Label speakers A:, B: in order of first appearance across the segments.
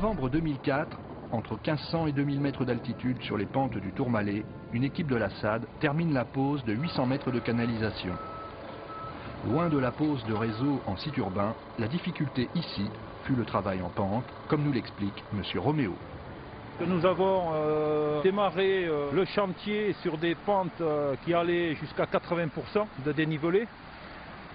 A: novembre 2004, entre 1500 et 2000 mètres d'altitude sur les pentes du Tourmalet, une équipe de la SAD termine la pose de 800 mètres de canalisation. Loin de la pose de réseau en site urbain, la difficulté ici fut le travail en pente, comme nous l'explique M. Roméo.
B: Nous avons démarré le chantier sur des pentes qui allaient jusqu'à 80% de dénivelé,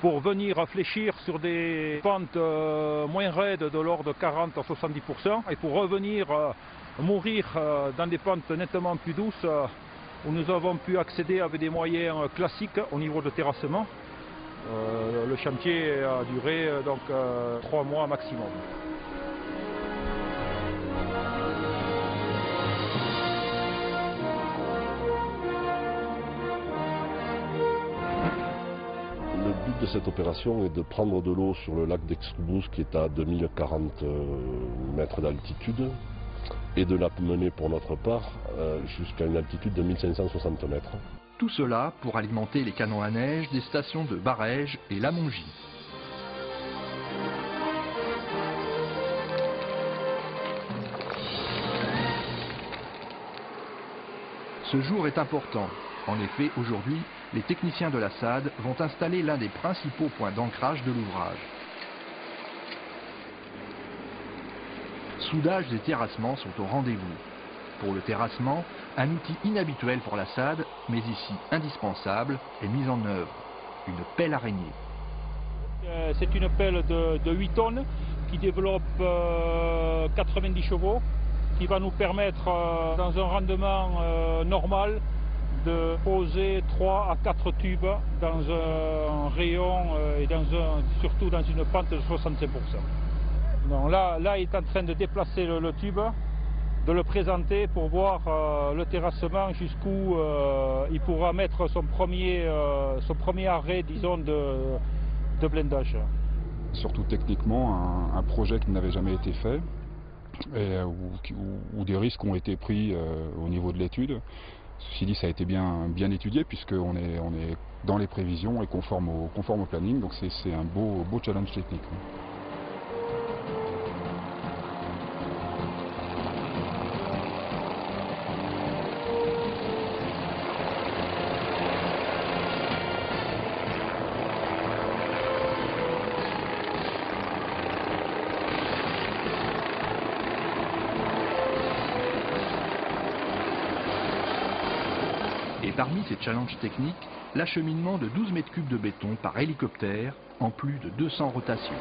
B: pour venir fléchir sur des pentes moins raides de l'ordre de 40 à 70% et pour revenir mourir dans des pentes nettement plus douces où nous avons pu accéder avec des moyens classiques au niveau de terrassement. Le chantier a duré donc 3 mois maximum.
C: Le but de cette opération est de prendre de l'eau sur le lac d'Extrubous qui est à 2040 mètres d'altitude et de la mener pour notre part jusqu'à une altitude de 1560 mètres.
A: Tout cela pour alimenter les canons à neige des stations de Barèges et Lamongie. Ce jour est important. En effet, aujourd'hui, les techniciens de la SAD vont installer l'un des principaux points d'ancrage de l'ouvrage. Soudage et terrassement sont au rendez-vous. Pour le terrassement, un outil inhabituel pour la SAD, mais ici indispensable, est mis en œuvre. Une pelle araignée.
B: C'est une pelle de 8 tonnes qui développe 90 chevaux, qui va nous permettre, dans un rendement normal, de poser 3 à 4 tubes dans un rayon et surtout dans une pente de 65%. Donc là, il est en train de déplacer le tube, de le présenter pour voir le terrassement jusqu'où il pourra mettre son premier arrêt, disons, de blindage.
D: Surtout techniquement, un projet qui n'avait jamais été fait et où des risques ont été pris au niveau de l'étude. Ceci dit, ça a été bien étudié puisqu'on est dans les prévisions et conforme au planning, donc c'est un beau challenge technique.
A: Et parmi ces challenges techniques, l'acheminement de 12 mètres cubes de béton par hélicoptère en plus de 200 rotations.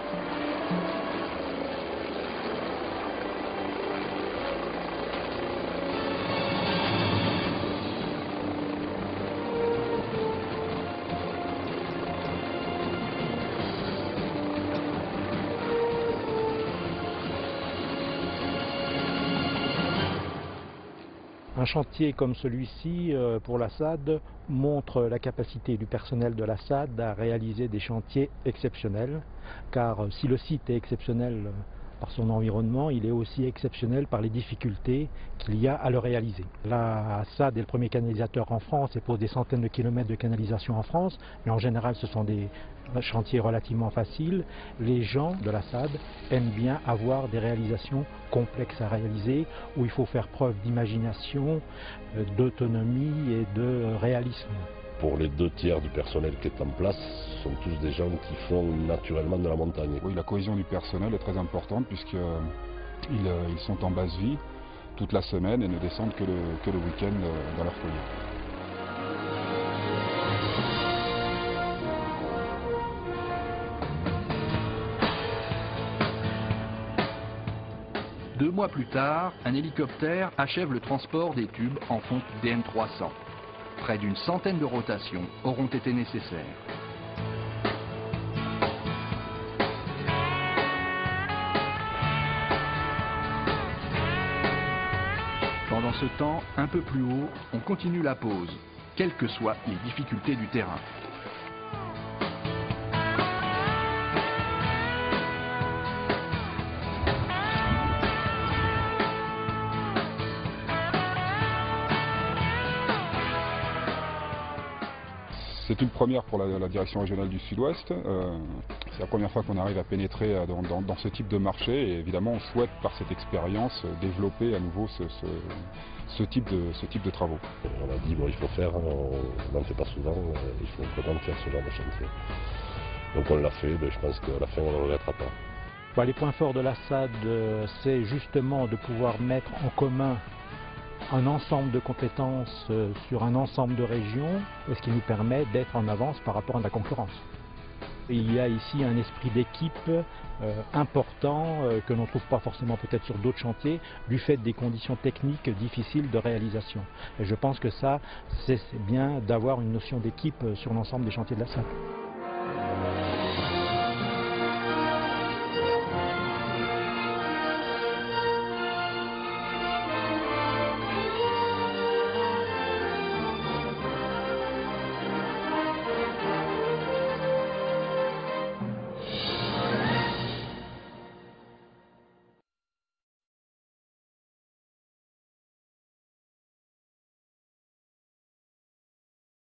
E: Un chantier comme celui-ci pour la SAD montre la capacité du personnel de la SAD à réaliser des chantiers exceptionnels, car si le site est exceptionnel par son environnement, il est aussi exceptionnel par les difficultés qu'il y a à le réaliser. La SAD est le premier canalisateur en France et pose des centaines de kilomètres de canalisation en France, mais en général ce sont des chantiers relativement faciles. Les gens de la SAD aiment bien avoir des réalisations complexes à réaliser, où il faut faire preuve d'imagination, d'autonomie et de réalisme.
C: Pour les 2/3 du personnel qui est en place, ce sont tous des gens qui font naturellement de la montagne.
D: Oui, la cohésion du personnel est très importante puisqu'ils sont en basse vie toute la semaine et ne descendent que le week-end dans leur foyer.
A: Deux mois plus tard, un hélicoptère achève le transport des tubes en fonte DM300. Près d'une centaine de rotations auront été nécessaires. Pendant ce temps, un peu plus haut, on continue la pose, quelles que soient les difficultés du terrain.
D: C'est une première pour la direction régionale du Sud-Ouest. C'est la première fois qu'on arrive à pénétrer dans ce type de marché et évidemment on souhaite par cette expérience développer à nouveau ce type de travaux.
C: On a dit bon il faut faire, on n'en fait pas souvent, il faut vraiment faire ce genre de chantier. Donc on l'a fait, je pense qu'à la fin on ne le regrettera pas.
E: Les points forts de la SAD, c'est justement de pouvoir mettre en commun un ensemble de compétences sur un ensemble de régions, ce qui nous permet d'être en avance par rapport à la concurrence. Il y a ici un esprit d'équipe important que l'on ne trouve pas forcément peut-être sur d'autres chantiers du fait des conditions techniques difficiles de réalisation. Et je pense que ça, c'est bien d'avoir une notion d'équipe sur l'ensemble des chantiers de la SAD.